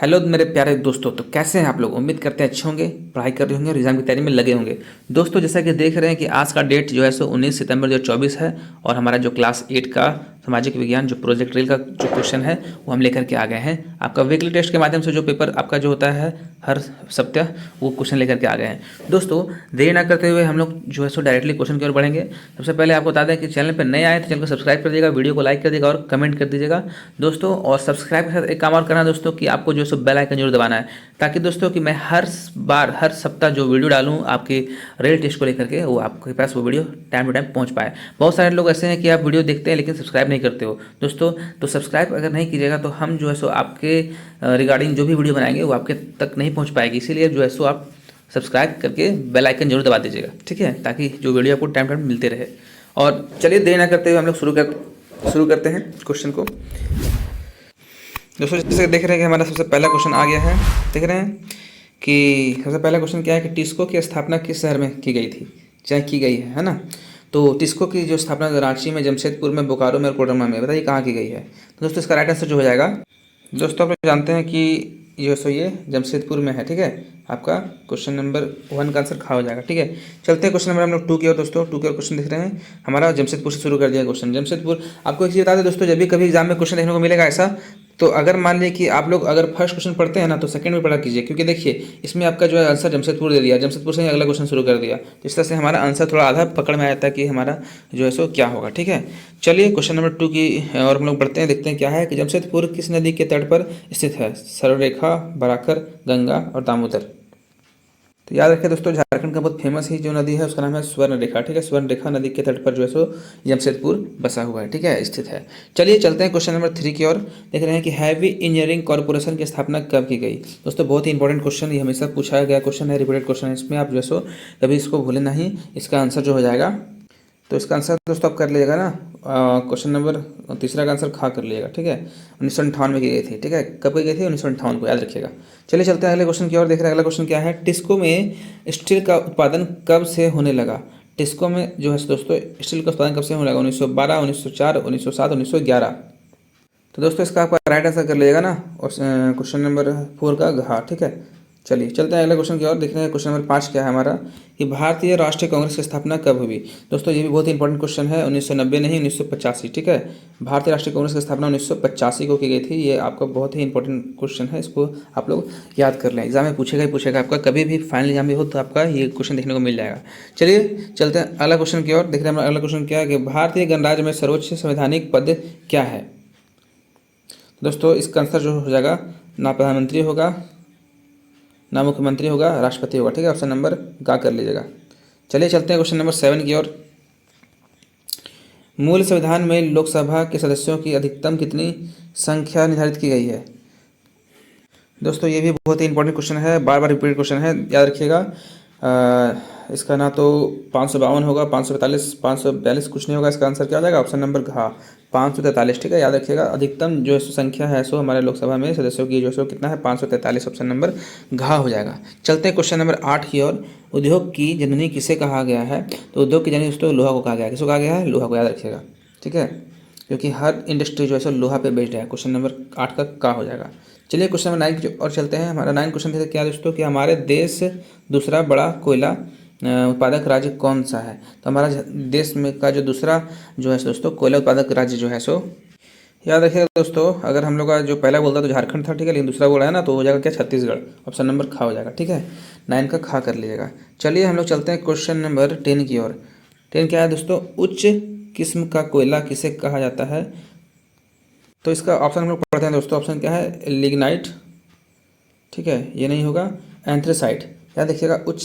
Hello मेरे प्यारे दोस्तों। तो कैसे हैं आप लोग? उम्मीद करते हैं अच्छे होंगे, पढ़ाई कर रहे होंगे और एग्जाम की तैयारी में लगे होंगे। दोस्तों जैसा कि देख रहे हैं कि आज का डेट जो है सो 19 सितंबर 2024 है और हमारा जो क्लास 8 का सामाजिक विज्ञान जो प्रोजेक्ट रील का जो क्वेश्चन है वो हम लेकर के आ गए हैं। आपका वीकली टेस्ट के माध्यम से जो पेपर आपका जो होता है हर सप्ताह वो क्वेश्चन लेकर के आ गए हैं। दोस्तों देरी ना करते हुए हम लोग जो है सो डायरेक्टली क्वेश्चन की ओर बढ़ेंगे। सबसे पहले आपको बता दें कि चैनल पर नए आए तो चैनल को सब्सक्राइब कर दीजिएगा, वीडियो को लाइक कर दीजिएगा और कमेंट कर दीजिएगा दोस्तों। और सब्सक्राइब के साथ एक काम और करना दोस्तों कि आपको जो है सो बेल आइकन जरूर दबाना है, ताकि दोस्तों कि मैं हर बार हर सप्ताह जो वीडियो डालूं आपके रेल टेस्ट को लेकर के वो आपके पास वो वीडियो टाइम टू टाइम पहुंच पाए। बहुत सारे लोग ऐसे हैं कि आप वीडियो देखते हैं लेकिन सब्सक्राइब नहीं करते हो दोस्तों। तो सब्सक्राइब अगर नहीं कीजिएगा तो हम जो है सो आपके रिगार्डिंग जो भी वीडियो बनाएंगे वो आपके तक नहीं पहुँच पाएगी। इसीलिए जो है सो आप सब्सक्राइब करके बेल आइकन जरूर दबा दीजिएगा, ठीक है, ताकि जो वीडियो आपको टाइम टाइम मिलते रहे। और चलिए देर ना करते हुए हम लोग शुरू करते हैं क्वेश्चन को। दोस्तों जैसे देख रहे हैं कि हमारा सबसे पहला क्वेश्चन आ गया है। देख रहे हैं कि सबसे पहला क्वेश्चन क्या है कि टिस्को की स्थापना किस शहर में की गई थी, चाहे की गई है ना। तो टिस्को की जो स्थापना रांची में, जमशेदपुर में, बोकारो में और कोडरमा में, बताइए कहाँ की गई है। तो दोस्तों इसका राइट आंसर जो हो जाएगा, दोस्तों आप लोग जानते हैं कि ये जमशेदपुर में है, ठीक है। आपका क्वेश्चन नंबर 1 का आंसर खा हो जाएगा, ठीक है। चलते हैं क्वेश्चन नंबर हम लोग 2 की ओर। दोस्तों 2 के ओर क्वेश्चन दिख रहे हैं हमारा जमशेदपुर से शुरू कर दिया क्वेश्चन। जमशेदपुर, आपको एक चीज़ बता दें दोस्तों, जब भी कभी एग्जाम में क्वेश्चन देखने को मिलेगा ऐसा, तो अगर मान लीजिए कि आप लोग अगर फर्स्ट क्वेश्चन पढ़ते हैं ना तो सेकंड में पढ़ा कीजिए, क्योंकि देखिए इसमें आपका जो है आंसर जमशेदपुर दे दिया, जमशेदपुर से ही अगला क्वेश्चन शुरू कर दिया, तो इस तरह से हमारा आंसर थोड़ा आधा पकड़ में आ जाता है कि हमारा जो है सो क्या होगा, ठीक है। चलिए क्वेश्चन नंबर 2 की और हम लोग बढ़ते हैं, देखते हैं क्या है कि जमशेदपुर किस नदी के तट पर स्थित है। सरलरेखा, बराकर, गंगा और दामोदर। तो याद रखिए दोस्तों, झारखंड का बहुत फेमस ही जो नदी है उसका नाम है स्वर्णरेखा, ठीक है। स्वर्णरेखा नदी के तट पर जो है सो जमशेदपुर बसा हुआ है, ठीक है, स्थित है। चलिए चलते हैं क्वेश्चन नंबर 3 की ओर। देख रहे हैं कि हैवी इंजीनियरिंग कॉर्पोरेशन की स्थापना कब की गई। दोस्तों बहुत ही इंपॉर्टेंट क्वेश्चन, ये हमेशा पूछा गया क्वेश्चन है, रिपीटेड क्वेश्चन है, इसमें आप जो है सो कभी इसको भूलें नहीं। इसका आंसर जो हो जाएगा, तो इसका आंसर दोस्तों आप कर लीजिएगा ना, क्वेश्चन नंबर तीसरा का आंसर खा कर लीजिएगा, ठीक है। 1958 में की गई थी, ठीक है। कब की गई थी? 1958 को, याद रखिएगा। चलिए चलते हैं अगले क्वेश्चन की ओर। देख रहे हैं अगला क्वेश्चन क्या है, टिस्को में स्टील का उत्पादन कब से होने लगा। टिस्को में जो है दोस्तों स्टील का उत्पादन कब से होने लगा? 1912, 1904, 1907, 1911। तो दोस्तों इसका आपका राइट आंसर कर लीजिएगा ना, और क्वेश्चन नंबर 4 का घा, ठीक है। चलिए चलते हैं अगले क्वेश्चन की ओर। देखते हैं क्वेश्चन नंबर 5 क्या है हमारा, कि भारतीय राष्ट्रीय कांग्रेस की स्थापना कब हुई। दोस्तों ये भी बहुत ही इंपॉर्टेंट क्वेश्चन है, 1990 नहीं 1985, ठीक है। भारतीय राष्ट्रीय कांग्रेस की स्थापना 1985 को की गई थी। ये आपका बहुत ही इंपॉर्टेंट क्वेश्चन है, इसको आप लोग याद कर लें, एग्जाम में पूछेगा ही पूछेगा आपका, कभी भी फाइनल एग्जाम में हो तो आपका ये क्वेश्चन देखने को मिल जाएगा। चलिए चलते हैं अगला क्वेश्चन की ओर। देख रहे हैं हमारा अगला क्वेश्चन क्या है कि भारतीय गणराज्य में सर्वोच्च संवैधानिक पद क्या है। दोस्तों इसका आंसर जो हो जाएगा, ना प्रधानमंत्री होगा, ना मुख्यमंत्री होगा, राष्ट्रपति होगा, ठीक है। ऑप्शन नंबर गा कर लीजिएगा। चलिए चलते हैं क्वेश्चन नंबर 7 की ओर। मूल संविधान में लोकसभा के सदस्यों की अधिकतम कितनी संख्या निर्धारित की गई है। दोस्तों ये भी बहुत ही इंपॉर्टेंट क्वेश्चन है, बार बार रिपीटेड क्वेश्चन है, याद रखिएगा। इसका ना तो 552 होगा, 545, 542 कुछ नहीं होगा। इसका आंसर क्या हो जाएगा? ऑप्शन नंबर घा, 543, ठीक है, याद रखिएगा। अधिकतम जो है संख्या है सो हमारे लोकसभा में सदस्यों की जो है सो कितना है? 543, ऑप्शन नंबर घा हो जाएगा। चलते हैं क्वेश्चन नंबर 8 की ओर। उद्योग की जननी किसे कहा गया है। तो उद्योग की जननी दोस्तों लोहा को कहा गया है। किसको कहा गया है? लोहा को, याद रखिएगा, ठीक है, क्योंकि हर इंडस्ट्री जो है सो लोहा पे बेस्ड है। क्वेश्चन नंबर 8 का हो जाएगा। चलिए क्वेश्चन नंबर 9 की और चलते हैं। हमारा 9 क्वेश्चन थे क्या दोस्तों, कि हमारे देश दूसरा बड़ा कोयला उत्पादक राज्य कौन सा है। तो हमारा देश में का जो दूसरा जो है दोस्तों कोयला उत्पादक राज्य जो है सो, याद रखिएगा दोस्तों, अगर हम लोग का जो पहला बोलता तो झारखंड था, ठीक है, लेकिन दूसरा बोला है ना तो हो जाएगा क्या? छत्तीसगढ़, ऑप्शन नंबर खा हो जाएगा, ठीक है। 9 का खा कर लीजिएगा। चलिए हम लोग चलते हैं क्वेश्चन नंबर 10 की ओर। 10 क्या है दोस्तों, उच्च किस्म का कोयला किसे कहा जाता है। तो इसका ऑप्शन हम लोग पढ़ते हैं दोस्तों। ऑप्शन क्या है? लिग्नाइट, ठीक है, ये नहीं होगा। एंथ्रेसाइट, याद देखिएगा, उच्च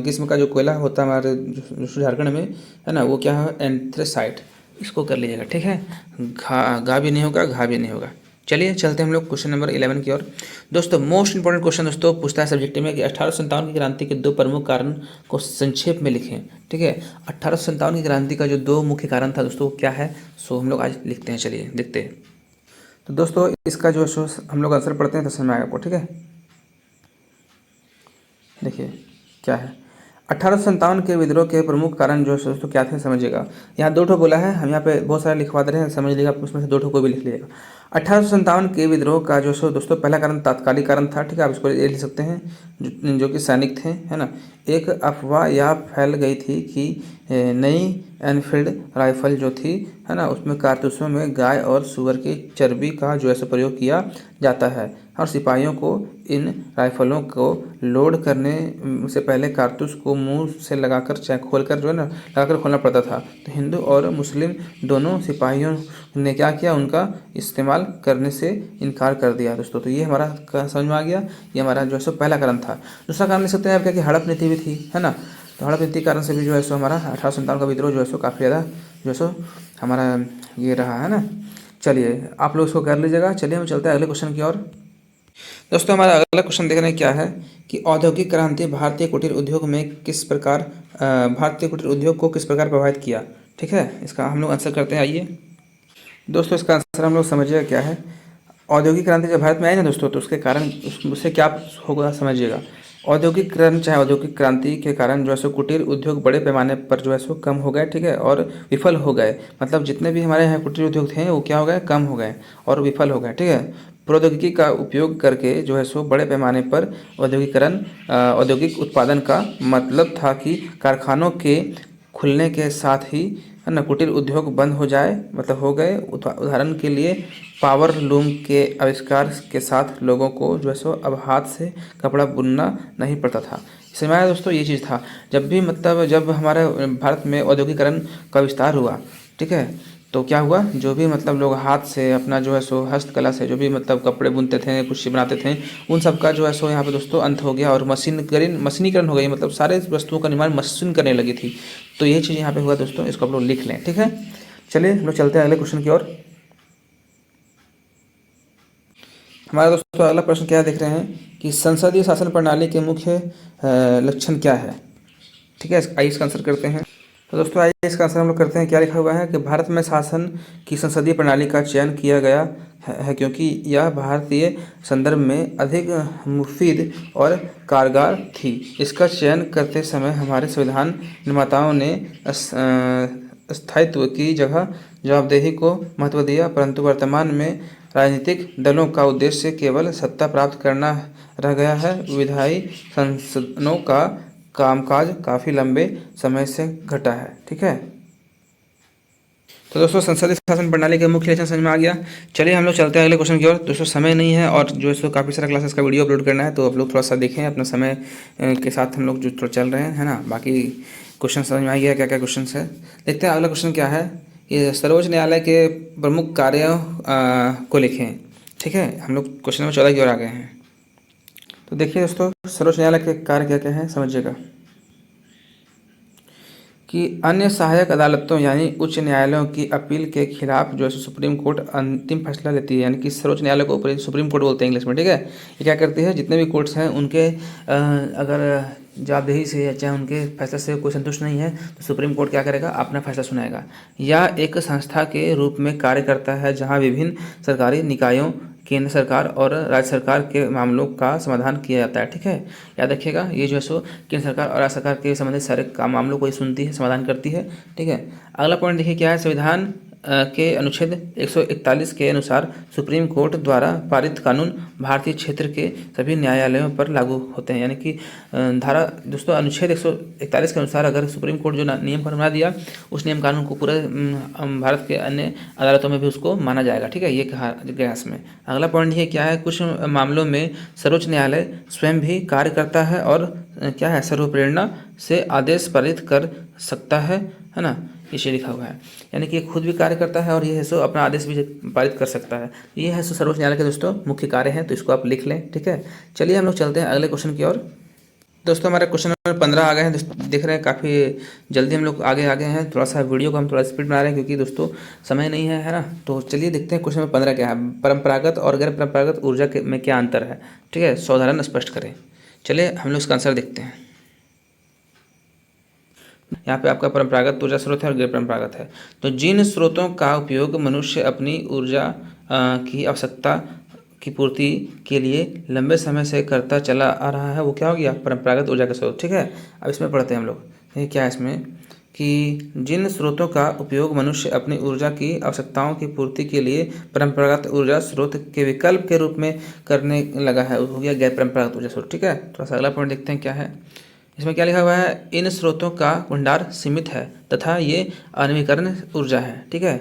किस्म का जो कोयला होता है हमारे जो झारखंड में है ना, वो क्या है? एंथ्रेसाइट, इसको कर लीजिएगा, ठीक है। घा भी नहीं होगा, घा भी नहीं होगा। चलिए चलते हैं हम लोग क्वेश्चन नंबर 11 की ओर। दोस्तों मोस्ट इंपॉर्टेंट क्वेश्चन दोस्तों पूछता है सब्जेक्ट में कि 1857 की क्रांति के 2 प्रमुख कारण को संक्षेप में लिखें, ठीक है। 1857 की क्रांति का जो 2 मुख्य कारण था दोस्तों क्या है, सो हम लोग आज लिखते हैं। चलिए देखते हैं। तो दोस्तों इसका जो है हम लोग आंसर पढ़ते हैं तो समझ में आएगा आपको, ठीक है। देखिए क्या है, 1857 के विद्रोह के प्रमुख कारण जो है क्या थे समझिएगा। यहाँ 2 ठो बोला है, हम यहाँ पे बहुत सारे लिखवा दे रहे हैं, समझ लीजिएगा, उसमें से 2 ठो को भी लिख लीजिएगा। 1857 के विद्रोह का जो सो दोस्तों पहला कारण तात्कालिक कारण था, ठीक है, आप इसको ये लिख सकते हैं, जो कि सैनिक थे, है ना। एक अफवाह यह फैल गई थी कि नई एनफील्ड राइफल जो थी, है ना, उसमें कारतूसों में गाय और सूअर की चर्बी का जो है प्रयोग किया जाता है और सिपाहियों को इन राइफलों को लोड करने से पहले कारतूस को मुंह से लगाकर चाहे खोलकर जो है ना लगाकर खोलना पड़ता था। तो हिंदू और मुस्लिम दोनों सिपाहियों ने क्या किया, उनका इस्तेमाल करने से इनकार कर दिया दोस्तों। तो ये हमारा समझ में आ गया, ये हमारा जो है सो पहला कारण था। दूसरा कारण लिख सकते हैं आप क्या कि हड़प नीति भी थी, है ना। तो हड़प नीति कारण से भी जो है सो हमारा 1857 का विद्रोह जो है सो काफ़ी ज़्यादा जो है सो हमारा ये रहा, है ना। चलिए आप लोग इसको कर लीजिएगा। चलिए हम चलते हैं अगले क्वेश्चन की ओर। दोस्तों हमारा अगला क्वेश्चन देखने क्या है कि औद्योगिक क्रांति भारतीय कुटीर उद्योग में किस प्रकार भारतीय कुटीर उद्योग को किस प्रकार प्रभावित किया, ठीक है। इसका हम लोग आंसर करते हैं, आइए दोस्तों। इसका आंसर हम लोग समझिएगा क्या है। औद्योगिक क्रांति जब भारत में आई ना दोस्तों, तो उसके कारण उससे क्या होगा समझिएगा। औद्योगिक क्रांति चाहे औद्योगिक क्रांति के कारण जो है सो कुटीर उद्योग बड़े पैमाने पर जो है सो कम हो गए, ठीक है, और विफल हो गए। मतलब जितने भी हमारे यहाँ कुटीर उद्योग थे वो क्या हो गए, कम हो गए और विफल हो गए, ठीक है। प्रौद्योगिकी का उपयोग करके जो है सो बड़े पैमाने पर औद्योगिक उत्पादन का मतलब था कि कारखानों के खुलने के साथ ही, है ना, कुटीर उद्योग बंद हो जाए, मतलब हो गए। उदाहरण के लिए पावर लूम के आविष्कार के साथ लोगों को जो है सो अब हाथ से कपड़ा बुनना नहीं पड़ता था। समझ में आया दोस्तों, ये चीज़ था जब हमारे भारत में औद्योगिकरण का विस्तार हुआ, ठीक है, तो क्या हुआ, जो भी मतलब लोग हाथ से अपना जो है सो हस्तकला से जो भी मतलब कपड़े बुनते थे, कुछ बनाते थे, उन सब का जो है सो यहाँ पे दोस्तों अंत हो गया और मशीनीकरण हो गई। मतलब सारे वस्तुओं का निर्माण मशीन करने लगी थी। तो ये चीज़ यहाँ पे हुआ दोस्तों, इसको आप लोग लिख लें, ठीक है। चलिए हम लोग चलते हैं अगले क्वेश्चन की ओर। हमारा दोस्तों अगला प्रश्न क्या देख रहे हैं कि संसदीय शासन प्रणाली के मुख्य लक्षण क्या है, ठीक है। आइए इसका आंसर करते हैं। तो दोस्तों आइए इसका आंसर हम लोग करते हैं। क्या लिखा हुआ है कि भारत में शासन की संसदीय प्रणाली का चयन किया गया है क्योंकि यह भारतीय संदर्भ में अधिक मुफीद और कारगर थी। इसका चयन करते समय हमारे संविधान निर्माताओं ने स्थायित्व की जगह जवाबदेही को महत्व दिया, परंतु वर्तमान में राजनीतिक दलों का उद्देश्य केवल सत्ता प्राप्त करना रह गया है। विधायी संसदों का कामकाज काफ़ी लंबे समय से घटा है, ठीक है। तो दोस्तों संसदीय शासन प्रणाली के मुख्य लक्षण समझ में आ गया। चलिए हम लोग चलते हैं अगले क्वेश्चन की ओर। दोस्तों समय नहीं है और जो है सो काफ़ी सारा क्लासेस का वीडियो अपलोड करना है, तो आप लोग थोड़ा सा देखें अपना समय के साथ हम लोग जो थोड़ा चल रहे हैं, है ना। बाकी क्वेश्चन समझ में आ गया क्या क्या क्वेश्चन है। देखते हैं अगला क्वेश्चन क्या है। ये सर्वोच्च न्यायालय के प्रमुख कार्यों को लिखें, ठीक है। हम लोग क्वेश्चन नंबर 14 की ओर आ गए हैं। तो देखिए दोस्तों सर्वोच्च न्यायालय के कार्य क्या क्या है समझिएगा कि अन्य सहायक अदालतों यानी उच्च न्यायालयों की अपील के खिलाफ जो है सुप्रीम कोर्ट अंतिम फैसला लेती है। यानी कि सर्वोच्च न्यायालय को सुप्रीम कोर्ट बोलते हैं इंग्लिश में, ठीक है। ये क्या करती है, जितने भी कोर्ट्स हैं उनके अगर जवाबदेही से या चाहे उनके फैसले से कोई संतुष्ट नहीं है तो सुप्रीम कोर्ट क्या करेगा, अपना फैसला सुनाएगा। यह एक संस्था के रूप में कार्य करता है जहाँ विभिन्न सरकारी निकायों, केंद्र सरकार और राज्य सरकार के मामलों का समाधान किया जाता है, ठीक है। याद रखिएगा ये जो है सो केंद्र सरकार और राज्य सरकार के संबंधित सारे मामलों को ये सुनती है, समाधान करती है, ठीक है। अगला पॉइंट देखिए क्या है। संविधान के अनुच्छेद 141 के अनुसार सुप्रीम कोर्ट द्वारा पारित कानून भारतीय क्षेत्र के सभी न्यायालयों पर लागू होते हैं। यानी कि धारा दोस्तों अनुच्छेद 141 के अनुसार अगर सुप्रीम कोर्ट जो नियम कानून बना दिया, उस नियम कानून को पूरे भारत के अन्य अदालतों में भी उसको माना जाएगा, ठीक है। ये कहा गया इसमें। अगला पॉइंट ये क्या है, कुछ मामलों में सर्वोच्च न्यायालय स्वयं भी कार्य करता है और क्या है, सर्वप्रेरणा से आदेश पारित कर सकता है ना। इसे लिखा हुआ है, यानी कि खुद भी कार्य करता है और ये है सो अपना आदेश भी पारित कर सकता है। ये है सो सर्वोच्च न्यायालय के दोस्तों मुख्य कार्य हैं, तो इसको आप लिख लें, ठीक है। चलिए हम लोग चलते हैं अगले क्वेश्चन की ओर। दोस्तों हमारे क्वेश्चन नंबर 15 आ गए हैं। देख रहे हैं काफ़ी जल्दी हम लोग आगे हैं। थोड़ा सा वीडियो को हम थोड़ा स्पीड बना रहे हैं क्योंकि दोस्तों समय नहीं है ना। तो चलिए देखते हैं क्वेश्चन नंबर 15 क्या है। परंपरागत और गैर परंपरागत ऊर्जा में क्या अंतर है, ठीक है, सावधान स्पष्ट करें। चलिए हम लोग इसका आंसर देखते हैं। यहाँ पे आपका परंपरागत ऊर्जा स्रोत है और गैर परंपरागत है। तो जिन स्रोतों का उपयोग मनुष्य अपनी ऊर्जा की आवश्यकता की पूर्ति के लिए लंबे समय से करता चला आ रहा है, वो क्या हो गया, परंपरागत ऊर्जा का स्रोत, ठीक है। अब इसमें पढ़ते हैं हम लोग, ये क्या है इसमें कि जिन स्रोतों का उपयोग मनुष्य अपनी ऊर्जा की आवश्यकताओं की पूर्ति के लिए परंपरागत ऊर्जा स्रोत के विकल्प के रूप में करने लगा है, हो गया गैर परंपरागत ऊर्जा स्रोत। ठीक है, थोड़ा सा अगला पॉइंट देखते हैं क्या है। इसमें क्या लिखा हुआ है, इन स्रोतों का भंडार सीमित है तथा ये अनवीकरण ऊर्जा है। ठीक है,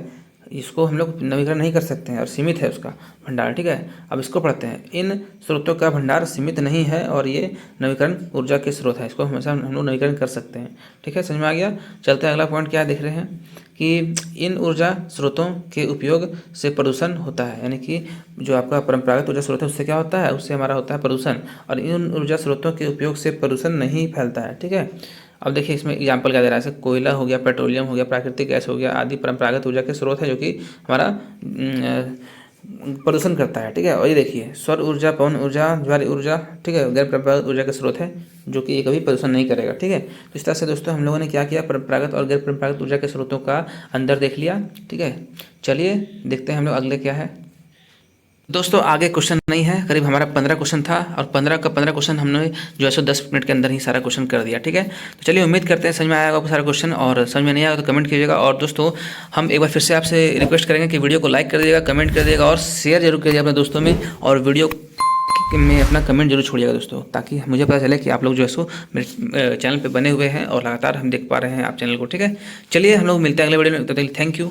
इसको हम लोग नवीकरण नहीं कर सकते हैं और सीमित है उसका भंडार। ठीक है, अब इसको पढ़ते हैं। इन स्रोतों का भंडार सीमित नहीं है और ये नवीकरण ऊर्जा के स्रोत है, इसको हमेशा हम लोग नवीकरण कर सकते हैं। ठीक है, समझ में आ गया। चलते हैं, अगला पॉइंट क्या देख रहे हैं कि इन ऊर्जा स्रोतों के उपयोग से प्रदूषण होता है, यानी कि जो आपका परंपरागत ऊर्जा स्रोत है उससे क्या होता है, उससे हमारा होता है प्रदूषण, और इन ऊर्जा स्रोतों के उपयोग से प्रदूषण नहीं फैलता है। ठीक है, अब देखिए इसमें एग्जाम्पल क्या दे रहा है, जैसे कोयला हो गया, पेट्रोलियम हो गया, प्राकृतिक गैस हो गया आदि परंपरागत ऊर्जा के स्रोत है जो कि हमारा प्रदूषण करता है। ठीक है, और ये देखिए सौर ऊर्जा, पवन ऊर्जा, ज्वारीय ऊर्जा, ठीक है, गैर परंपरागत ऊर्जा के स्रोत है जो कि ये कभी प्रदूषण नहीं करेगा। ठीक है, तो इस तरह से दोस्तों हम लोगों ने क्या किया, परंपरागत और गैर परंपरागत ऊर्जा के स्रोतों का अंदर देख लिया। ठीक है, चलिए देखते हैं हम लोग अगले क्या है। दोस्तों आगे क्वेश्चन नहीं है, करीब हमारा 15 क्वेश्चन था और 15 का 15 क्वेश्चन हमने जो है सो 10 मिनट के अंदर ही सारा क्वेश्चन कर दिया। ठीक है, तो चलिए उम्मीद करते हैं समझ में आएगा आपको सारा क्वेश्चन, और समझ में नहीं आएगा तो कमेंट कीजिएगा। और दोस्तों हम एक बार फिर से आपसे रिक्वेस्ट करेंगे कि वीडियो को लाइक कर दीजिएगा, कमेंट कर दीजिएगा और शेयर जरूर करिएगा अपने दोस्तों में, और वीडियो में अपना कमेंट जरूर छोड़िएगा दोस्तों, ताकि मुझे पता चले कि आप लोग जो है सो मेरे चैनल पर बने हुए हैं और लगातार हम देख पा रहे हैं आप चैनल को। ठीक है, चलिए हम लोग मिलते हैं अगले वीडियो में, तो थैंक यू।